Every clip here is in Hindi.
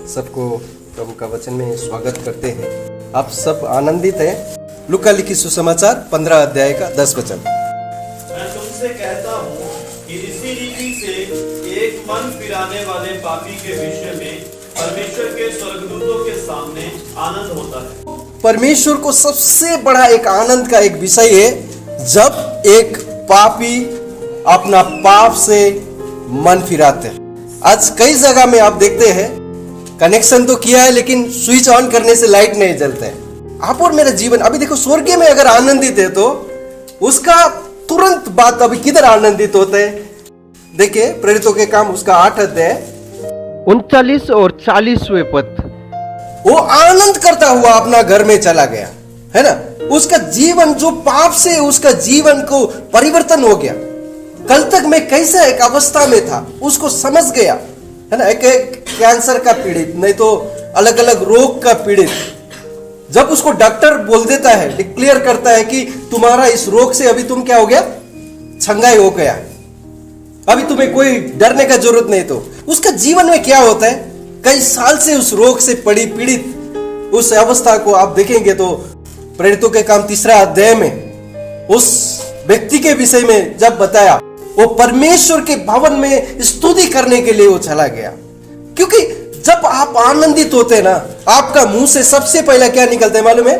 सबको प्रभु का वचन में स्वागत करते हैं। आप सब आनंदित हैं। लूका लिखी सुसमाचार 15 अध्याय का 10 वचन। मैं तुमसे कहता हूँ कि इसी रीति से एक मन फिराने वाले पापी के विषय में परमेश्वर के स्वर्गदूतों के सामने आनंद होता है। परमेश्वर को सबसे बड़ा एक आनंद का एक विषय है जब एक पापी अपना पाप से मन फिराते हैं। आज कई जगह में आप देखते हैं कनेक्शन तो किया है लेकिन स्विच ऑन करने से लाइट नहीं जलता है। आप और मेरा जीवन अभी देखो, स्वर्ग में अगर आनंदित है तो उसका तुरंत बाद अभी किधर आनंदित होते हैं। देखिए प्रेरितों के काम उसका 8 अध्याय 39 और 40वें पद। वो आनंद करता हुआ अपना घर में चला गया, है ना। उसका जीवन जो पाप से उसका जीवन को परिवर्तन हो गया। कल तक मैं कैसा एक अवस्था में था उसको समझ गया, है ना। एक कैंसर का पीड़ित, नहीं तो अलग अलग रोग का पीड़ित, जब उसको डॉक्टर बोल देता है, डिक्लेयर करता है कि तुम्हारा इस रोग से अभी तुम क्या हो गया, छंगाई हो गया, अभी तुम्हें कोई डरने का जरूरत नहीं, तो उसका जीवन में क्या होता है। कई साल से उस रोग से पीड़ित उस अवस्था को आप देखेंगे तो प्रेरितों के काम 3 अध्याय में उस व्यक्ति के विषय में जब बताया, वो परमेश्वर के भवन में स्तुति करने के लिए वो चला गया। क्योंकि जब आप आनंदित होते हैं ना, आपका मुंह से सबसे पहले क्या निकलता है मालूम है,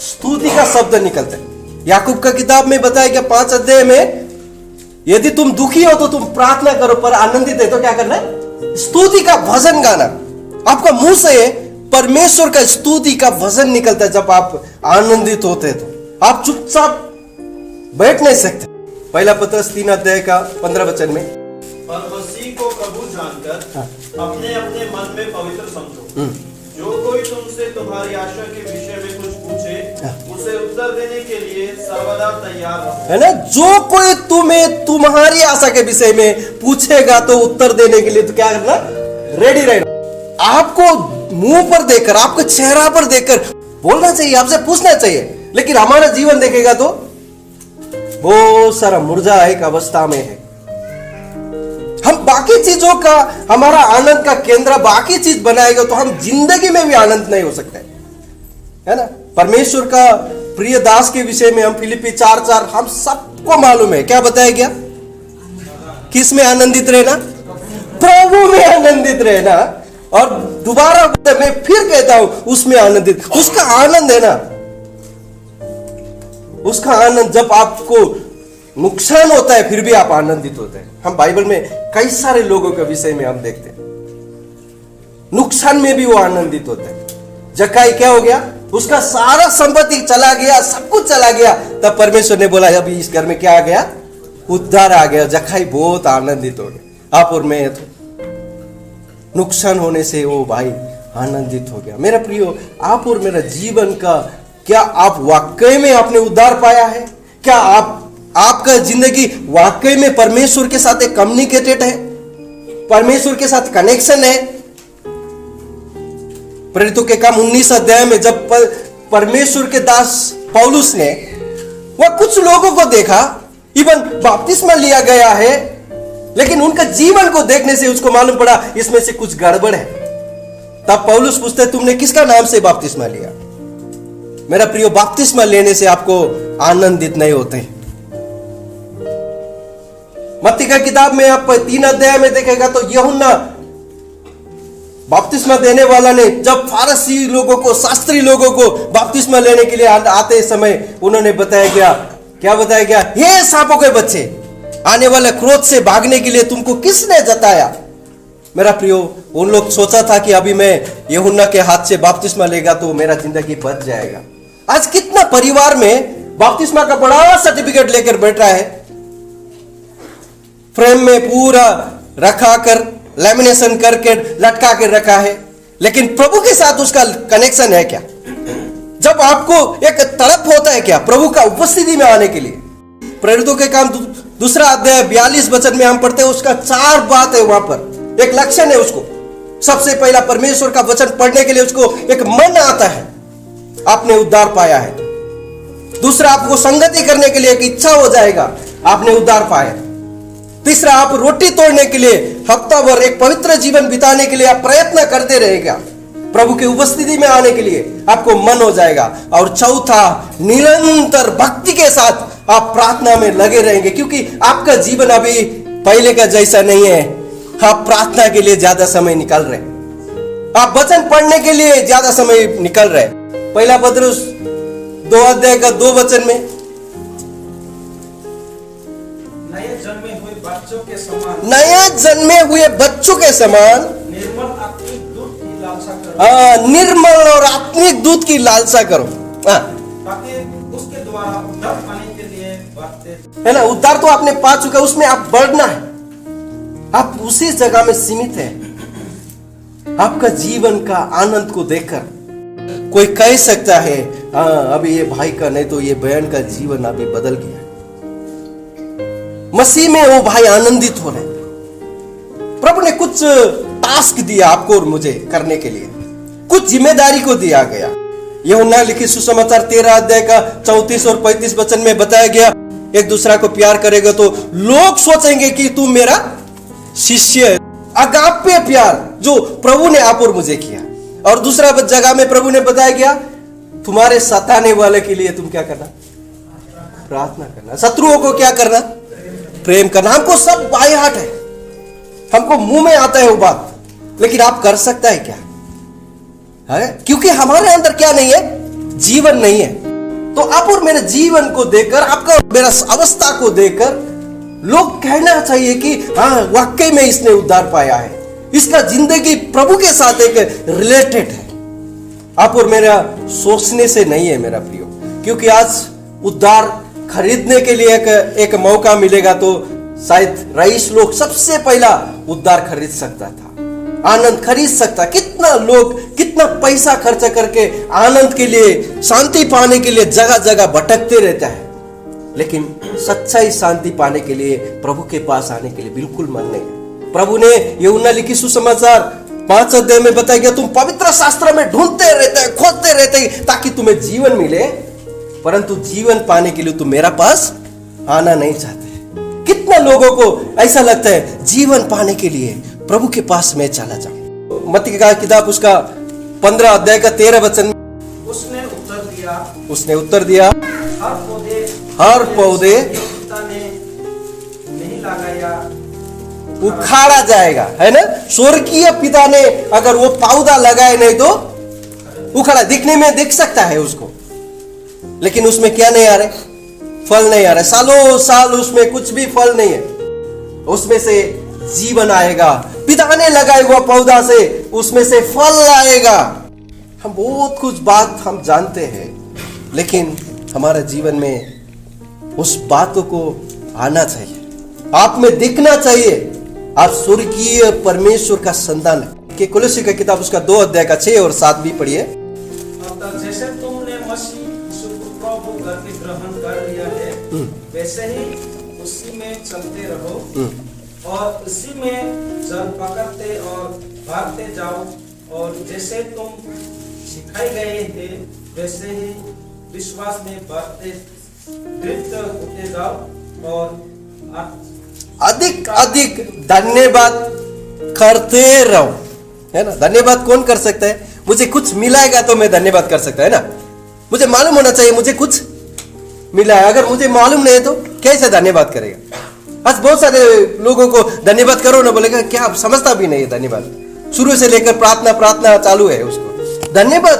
स्तुति का शब्द निकलता है। याकूब का किताब में बताया गया 5 अध्याय में, यदि तुम दुखी हो तो तुम प्रार्थना करो, पर आनंदित है तो क्या करना है, स्तुति का भजन गाना। आपका मुंह से परमेश्वर का स्तुति का भजन निकलता है। जब आप आनंदित होते हैं तो आप चुपचाप बैठ नहीं सकते। पहला पत्रस 3 अध्याय का 15 वचन में, पर मसीह को प्रभु जानकर अपने अपने मन में पवित्र समझो। जो कोई तुमसे तुम्हारी आशा के विषय में कुछ पूछे, उसे उत्तर देने के लिए सर्वदा तैयार रहो, है ना। जो कोई तुम्हें तुम्हारी आशा के विषय में पूछेगा तो उत्तर देने के लिए तो क्या करना, रेडी रहना। आपको मुंह पर देखकर, आपको चेहरा पर देखकर बोलना चाहिए, आपसे पूछना चाहिए, लेकिन हमारा जीवन देखेगा तो बहुत सारा मुर्जा एक अवस्था में है। हम बाकी चीजों का हमारा आनंद का केंद्र बाकी चीज बनाएगा तो हम जिंदगी में भी आनंद नहीं हो सकते, है ना। परमेश्वर का प्रिय दास के विषय में हम फिलिपी 4:4 हम सबको मालूम है, क्या बताया गया, किस में आनंदित रहना, प्रभु में आनंदित रहना। और दोबारा मैं फिर कहता हूं उसमें आनंदित, उसका आनंद है ना, उसका आनंद। जब आपको नुकसान होता है फिर भी आप आनंदित होते हैं। हम बाइबल में कई सारे लोगों के विषय में हम देखते हैं, नुकसान में भी वो आनंदित होते हैं। जक्कई क्या हो गया, उसका सारा संपत्ति चला गया, सब कुछ चला गया, तब परमेश्वर ने बोला अभी इस घर में क्या आ गया, उद्धार आ गया। जक्कई बहुत आनंदित हो गया। आप और मैं तो नुकसान होने से वो भाई आनंदित हो गया। मेरा प्रियो, आप और मेरा जीवन का क्या आप वाकई में आपने उद्धार पाया है? क्या आपका जिंदगी वाकई में परमेश्वर के साथ एक कम्युनिकेटेड है, परमेश्वर के साथ कनेक्शन है? प्रेरितों के काम 19 अध्याय में जब परमेश्वर के दास पौलुस ने वह कुछ लोगों को देखा, इवन बपतिस्मा लिया गया है, लेकिन उनका जीवन को देखने से उसको मालूम पड़ा इसमें से कुछ गड़बड़ है। तब पौलुस पूछते तुमने किसका नाम से बपतिस्मा लिया? मेरा प्रियो, बपतिस्मा लेने से आपको आनंदित नहीं होते। मत्ती का किताब में आप 3 अध्याय में देखेगा तो यूहन्ना बपतिस्मा देने वाला ने जब फारसी लोगों को, शास्त्री लोगों को बपतिस्मा लेने के लिए आते समय उन्होंने बताया गया, क्या बताया गया, हे सांपों के बच्चे, आने वाले क्रोध से भागने के लिए तुमको किसने जताया? मेरा प्रियो, उन लोग सोचा था कि अभी मैं यूहन्ना के हाथ से बपतिस्मा लेगा तो मेरा जिंदगी बच जाएगा। आज कितना परिवार में बपतिस्मा का बड़ा सर्टिफिकेट लेकर बैठा है, फ्रेम में पूरा रखा कर, लैमिनेशन करके लटका कर रखा है, लेकिन प्रभु के साथ उसका कनेक्शन है क्या? जब आपको एक तड़प होता है क्या प्रभु का उपस्थिति में आने के लिए? प्रेरितों के काम 2 अध्याय 42 वचन में हम पढ़ते हैं, उसका 4 बात है वहां पर, एक लक्षण है उसको। सबसे पहला, परमेश्वर का वचन पढ़ने के लिए उसको एक मन आता है, आपने उद्धार पाया है। दूसरा, आपको संगति करने के लिए एक इच्छा हो जाएगा, आपने उद्धार पाया। तीसरा, आप रोटी तोड़ने के लिए हफ्ता भर एक पवित्र जीवन बिताने के लिए आप प्रयत्न करते रहेगा, प्रभु की उपस्थिति में आने के लिए आपको मन हो जाएगा। और चौथा, निरंतर भक्ति के साथ आप प्रार्थना में लगे रहेंगे, क्योंकि आपका जीवन अभी पहले का जैसा नहीं है। आप प्रार्थना के लिए ज्यादा समय निकाल रहे, आप वचन पढ़ने के लिए ज्यादा समय निकल रहे। पहला पत्रुस 2 अध्याय का 2 वचन में, नए जन्मे हुए बच्चों के समान, नया जन्मे हुए बच्चों के समान निर्मल आत्मिक दूध की लालसा करो, निर्मल और आत्मिक दूध की लालसा करो, ताकि उसके द्वारा उद्धार पाने के लिए बढ़ते। है ना। उद्धार तो आपने पा चुका, उसमें आप बढ़ना है। आप उसी जगह में सीमित है। आपका जीवन का आनंद को देखकर कोई कह सकता है, हाँ अभी ये भाई का, नहीं तो ये बहन का जीवन अभी बदल गया। मसीह में वो भाई आनंदित हो रहे। प्रभु ने कुछ टास्क दिया आपको और मुझे करने के लिए, कुछ जिम्मेदारी को दिया गया। यूहन्ना लिखित सुसमाचार 13 अध्याय का 34 और 35 वचन में बताया गया, एक दूसरा को प्यार करेगा तो लोग सोचेंगे कि तू मेरा शिष्य है। अगापे प्यार जो प्रभु ने आप और मुझे किया। और दूसरा जगह में प्रभु ने बताया गया, तुम्हारे सताने वाले के लिए तुम क्या करना, प्रार्थना करना। शत्रुओं को क्या करना, प्रेम करना। हमको सब बाय हार्ट है, हमको मुंह में आता है वो बात, लेकिन आप कर सकता है क्या है? क्योंकि हमारे अंदर क्या नहीं है, जीवन नहीं है। तो आप और मेरे जीवन को देखकर, आपका और मेरा अवस्था को देखकर लोग कहना चाहिए कि हाँ वाकई में इसने उद्धार पाया है, इसका जिंदगी प्रभु के साथ एक रिलेटेड है। आप और मेरा सोचने से नहीं है मेरा प्रियो, क्योंकि आज उद्धार खरीदने के लिए एक मौका मिलेगा तो शायद रईस लोग सबसे पहला उद्धार खरीद सकता था, आनंद खरीद सकता। कितना लोग कितना पैसा खर्च करके आनंद के लिए, शांति पाने के लिए जगह जगह भटकते रहता है, लेकिन सच्चाई शांति पाने के लिए प्रभु के पास आने के लिए बिल्कुल मन नहीं है। प्रभु ने यूहन्ना लिखित सुसमाचार 5 अध्याय में बताया गया, तुम पवित्र शास्त्र में ढूंढते रहते हैं, खोजते रहते हैं ताकि तुम्हें जीवन मिले, परंतु जीवन पाने के लिए तुम मेरा पास आना नहीं चाहते। कितना लोगों को ऐसा लगता है जीवन पाने के लिए प्रभु के पास मैं चला जाऊं। मत्ती का किताब उसका 15 अध्याय का 13 वचन, उसने उत्तर दिया, हर पौधे पिता ने नहीं लगाया उखाड़ा जाएगा, है ना। स्वर्गीय पिता ने अगर वो पौधा लगाए नहीं तो उखाड़ा, दिखने में दिख सकता है उसको, लेकिन उसमें क्या नहीं आ रहा, फल नहीं आ रहा, सालों साल उसमें कुछ भी फल नहीं है। उसमें से जीवन आएगा, पिता ने लगाए हुआ पौधा से उसमें से फल आएगा। हम बहुत कुछ बात हम जानते हैं, लेकिन हमारा जीवन में उस बातों को आना चाहिए, आप में दिखना चाहिए। आप स्वर्गीय परमेश्वर का संतान है। कि कुलसी का किताब उसका 2 अध्याय का 6 और 7 भी पढ़िए। जैसे तुमने मसीह यीशु को प्रभु करके ग्रहण कर लिया है, वैसे ही उसी में चलते रहो और उसी में जल पकड़ते और भागते जाओ, और जैसे तुम सिखाए गए थे वैसे ही विश्वास में बढ़ते दृढ़ होते जाओ और अधिक अधिक धन्यवाद करते रहो, है ना। धन्यवाद कौन कर सकता है? मुझे कुछ मिलाएगा तो मैं धन्यवाद कर सकता है ना। मुझे मालूम होना चाहिए मुझे कुछ मिला है, अगर मुझे मालूम नहीं है तो कैसे धन्यवाद करेगा? आज बहुत सारे लोगों को धन्यवाद करो ना, बोलेगा क्या, आप समझता भी नहीं है धन्यवाद। शुरू से लेकर प्रार्थना चालू है उसको। धन्यवाद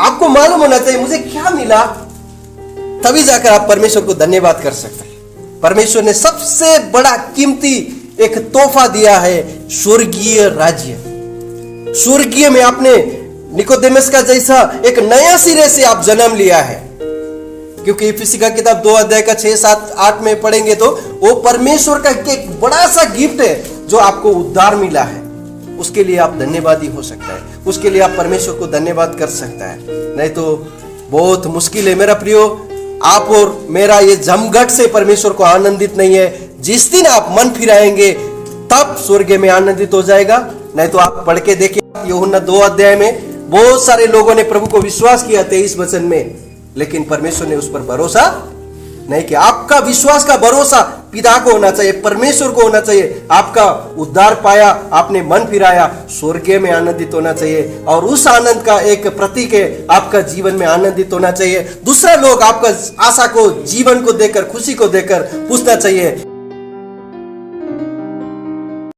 आपको मालूम होना चाहिए मुझे क्या मिला, तभी जाकर आप परमेश्वर को धन्यवाद कर सकते हैं। परमेश्वर ने सबसे बड़ा कीमती एक तोहफा दिया है, स्वर्गीय राज्य। स्वर्गीय में आपने निकोदेमस का जैसा एक नया सिरे से आप जन्म लिया है, क्योंकि इफिसी का किताब 2 अध्याय का 6, 7, 8 में पढ़ेंगे तो वो परमेश्वर का एक बड़ा सा गिफ्ट है जो आपको उद्धार मिला है। उसके लिए आप धन्यवादी हो सकता है, उसके लिए आप परमेश्वर को धन्यवाद कर सकता है, नहीं तो बहुत मुश्किल है। मेरा प्रियो, आप और मेरा ये जमघट से परमेश्वर को आनंदित नहीं है। जिस दिन आप मन फिराएंगे तब स्वर्ग में आनंदित हो जाएगा। नहीं तो आप पढ़ के देखिए यूहन्ना 2 अध्याय में बहुत सारे लोगों ने प्रभु को विश्वास किया 23 वचन में, लेकिन परमेश्वर ने उस पर भरोसा नहीं किया। आपका विश्वास का भरोसा पिता को होना चाहिए, परमेश्वर को होना चाहिए। आपका उद्धार पाया, आपने मन फिराया, स्वर्ग में आनंदित होना चाहिए और उस आनंद का एक प्रतीक है, आपका जीवन में आनंदित होना चाहिए। दूसरा लोग आपका आशा को, जीवन को देखकर, खुशी को देखकर पूछना चाहिए,